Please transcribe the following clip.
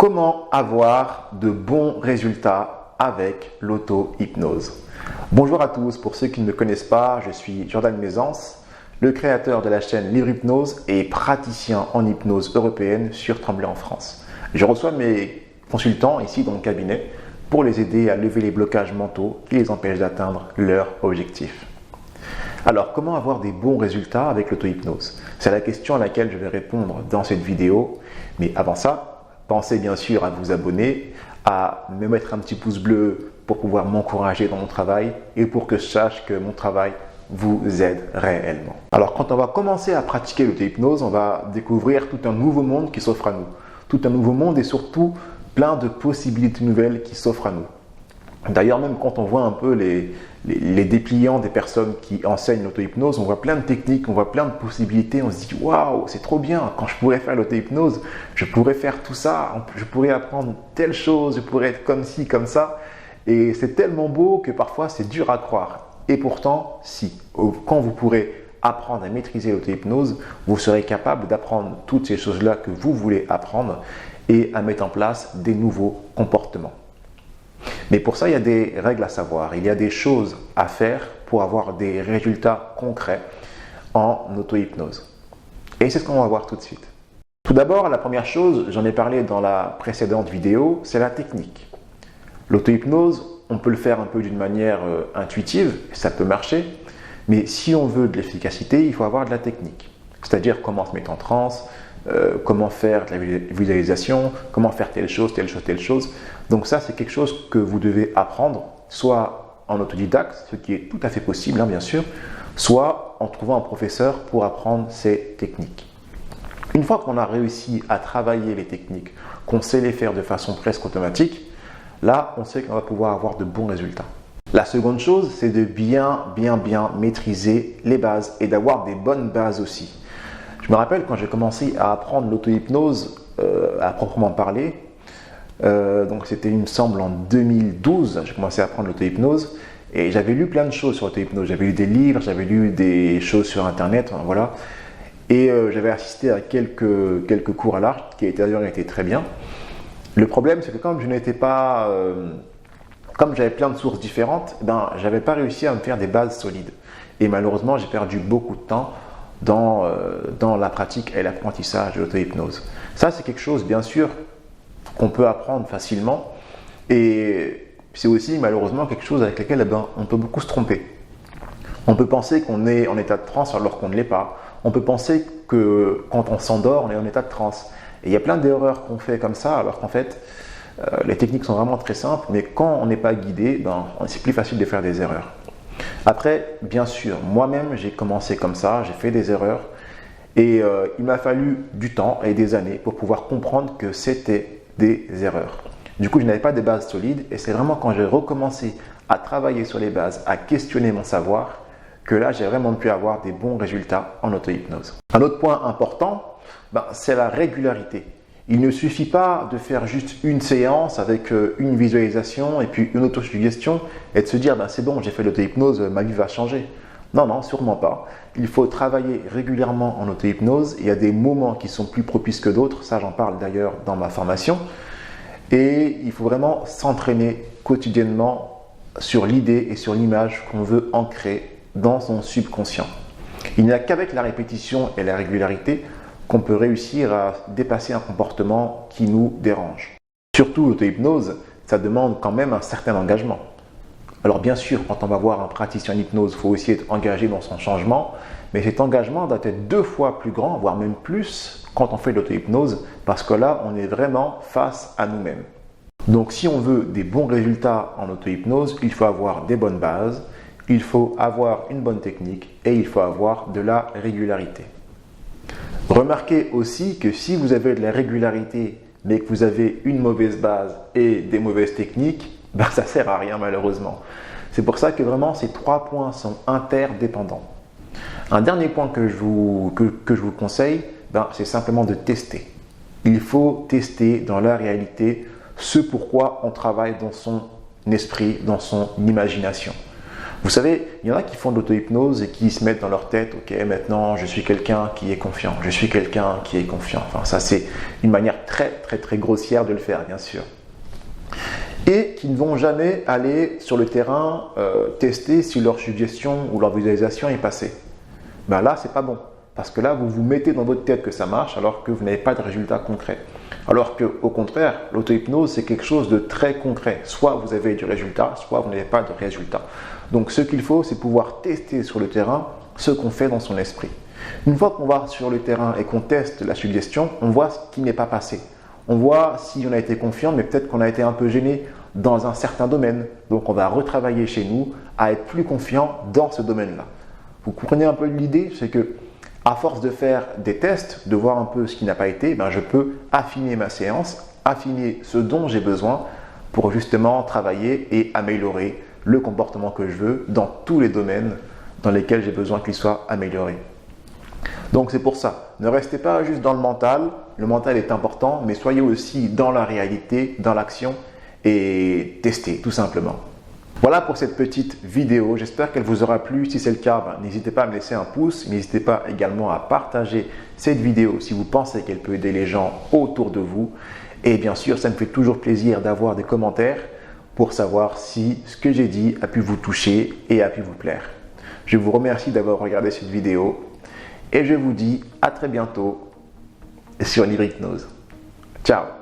Comment avoir de bons résultats avec l'auto-hypnose? Bonjour à tous, pour ceux qui ne me connaissent pas, je suis Jordan Mézance, le créateur de la chaîne Livre Hypnose et praticien en hypnose européenne sur Tremblay en France. Je reçois mes consultants ici dans mon cabinet pour les aider à lever les blocages mentaux qui les empêchent d'atteindre leur objectif. Alors, comment avoir des bons résultats avec l'auto-hypnose? C'est la question à laquelle je vais répondre dans cette vidéo, mais avant ça, pensez bien sûr à vous abonner, à me mettre un petit pouce bleu pour pouvoir m'encourager dans mon travail et pour que je sache que mon travail vous aide réellement. Alors quand on va commencer à pratiquer l'auto-hypnose, on va découvrir tout un nouveau monde qui s'offre à nous. Tout un nouveau monde et surtout plein de possibilités nouvelles qui s'offrent à nous. D'ailleurs, même quand on voit un peu les dépliants des personnes qui enseignent l'auto-hypnose, on voit plein de techniques, on voit plein de possibilités, on se dit « Waouh, c'est trop bien, quand je pourrais faire l'auto-hypnose, je pourrais faire tout ça, je pourrais apprendre telle chose, je pourrais être comme ci, comme ça. » Et c'est tellement beau que parfois c'est dur à croire. Et pourtant, si, quand vous pourrez apprendre à maîtriser l'auto-hypnose, vous serez capable d'apprendre toutes ces choses-là que vous voulez apprendre et à mettre en place des nouveaux comportements. Mais pour ça, il y a des règles à savoir, il y a des choses à faire pour avoir des résultats concrets en auto-hypnose. Et c'est ce qu'on va voir tout de suite. Tout d'abord, la première chose, j'en ai parlé dans la précédente vidéo, c'est la technique. L'auto-hypnose, on peut le faire un peu d'une manière intuitive, ça peut marcher, mais si on veut de l'efficacité, il faut avoir de la technique. C'est-à-dire comment se mettre en transe, comment faire de la visualisation, comment faire telle chose, telle chose, telle chose. Donc ça, c'est quelque chose que vous devez apprendre, soit en autodidacte, ce qui est tout à fait possible, bien sûr, soit en trouvant un professeur pour apprendre ces techniques. Une fois qu'on a réussi à travailler les techniques, qu'on sait les faire de façon presque automatique, là, on sait qu'on va pouvoir avoir de bons résultats. La seconde chose, c'est de bien maîtriser les bases et d'avoir des bonnes bases aussi. Je me rappelle quand j'ai commencé à apprendre l'auto-hypnose à proprement parler, donc c'était il me semble en 2012, j'ai commencé à apprendre l'auto-hypnose et j'avais lu plein de choses sur l'auto-hypnose, j'avais lu des livres, j'avais lu des choses sur internet, voilà, et j'avais assisté à quelques cours à l'art qui d'ailleurs étaient très bien. Le problème c'est que comme je n'étais pas, comme j'avais plein de sources différentes, j'avais pas réussi à me faire des bases solides et malheureusement j'ai perdu beaucoup de temps dans la pratique et l'apprentissage de l'auto-hypnose. Ça, c'est quelque chose, bien sûr, qu'on peut apprendre facilement et c'est aussi malheureusement quelque chose avec lequel on peut beaucoup se tromper. On peut penser qu'on est en état de transe alors qu'on ne l'est pas. On peut penser que quand on s'endort, on est en état de transe. Et il y a plein d'erreurs qu'on fait comme ça alors qu'en fait, les techniques sont vraiment très simples, mais quand on n'est pas guidé, c'est plus facile de faire des erreurs. Après, bien sûr, moi-même, j'ai commencé comme ça, j'ai fait des erreurs et il m'a fallu du temps et des années pour pouvoir comprendre que c'était des erreurs. Du coup, je n'avais pas de base solide et c'est vraiment quand j'ai recommencé à travailler sur les bases, à questionner mon savoir, que là, j'ai vraiment pu avoir des bons résultats en auto-hypnose. Un autre point important, c'est la régularité. Il ne suffit pas de faire juste une séance avec une visualisation et puis une autosuggestion et de se dire c'est bon, j'ai fait l'auto-hypnose, ma vie va changer. Non, sûrement pas. Il faut travailler régulièrement en auto-hypnose. Il y a des moments qui sont plus propices que d'autres, ça j'en parle d'ailleurs dans ma formation. Et il faut vraiment s'entraîner quotidiennement sur l'idée et sur l'image qu'on veut ancrer dans son subconscient. Il n'y a qu'avec la répétition et la régularité qu'on peut réussir à dépasser un comportement qui nous dérange. Surtout l'auto-hypnose, ça demande quand même un certain engagement. Alors bien sûr, quand on va voir un praticien en hypnose, il faut aussi être engagé dans son changement, mais cet engagement doit être 2 fois plus grand, voire même plus, quand on fait de l'auto-hypnose, parce que là, on est vraiment face à nous-mêmes. Donc si on veut des bons résultats en auto-hypnose, il faut avoir des bonnes bases, il faut avoir une bonne technique et il faut avoir de la régularité. Remarquez aussi que si vous avez de la régularité, mais que vous avez une mauvaise base et des mauvaises techniques, ça ne sert à rien malheureusement. C'est pour ça que vraiment ces 3 points sont interdépendants. Un dernier point que je vous conseille, c'est simplement de tester. Il faut tester dans la réalité ce pourquoi on travaille dans son esprit, dans son imagination. Vous savez, il y en a qui font de l'auto-hypnose et qui se mettent dans leur tête, ok, maintenant je suis quelqu'un qui est confiant, je suis quelqu'un qui est confiant. Enfin, ça c'est une manière très très grossière de le faire, bien sûr. Et qui ne vont jamais aller sur le terrain tester si leur suggestion ou leur visualisation est passée. Ben là, c'est pas bon. Parce que là, vous vous mettez dans votre tête que ça marche alors que vous n'avez pas de résultat concret. Alors qu'au contraire, l'auto-hypnose, c'est quelque chose de très concret. Soit vous avez du résultat, soit vous n'avez pas de résultat. Donc ce qu'il faut, c'est pouvoir tester sur le terrain ce qu'on fait dans son esprit. Une fois qu'on va sur le terrain et qu'on teste la suggestion, on voit ce qui n'est pas passé. On voit si on a été confiant, mais peut-être qu'on a été un peu gêné dans un certain domaine. Donc on va retravailler chez nous à être plus confiant dans ce domaine-là. Vous comprenez un peu l'idée, c'est que à force de faire des tests, de voir un peu ce qui n'a pas été, je peux affiner ma séance, affiner ce dont j'ai besoin pour justement travailler et améliorer le comportement que je veux dans tous les domaines dans lesquels j'ai besoin qu'il soit amélioré. Donc c'est pour ça, ne restez pas juste dans le mental est important, mais soyez aussi dans la réalité, dans l'action et testez tout simplement. Voilà pour cette petite vidéo, j'espère qu'elle vous aura plu. Si c'est le cas, n'hésitez pas à me laisser un pouce. N'hésitez pas également à partager cette vidéo si vous pensez qu'elle peut aider les gens autour de vous. Et bien sûr, ça me fait toujours plaisir d'avoir des commentaires pour savoir si ce que j'ai dit a pu vous toucher et a pu vous plaire. Je vous remercie d'avoir regardé cette vidéo et je vous dis à très bientôt sur Libre Hypnose. Ciao!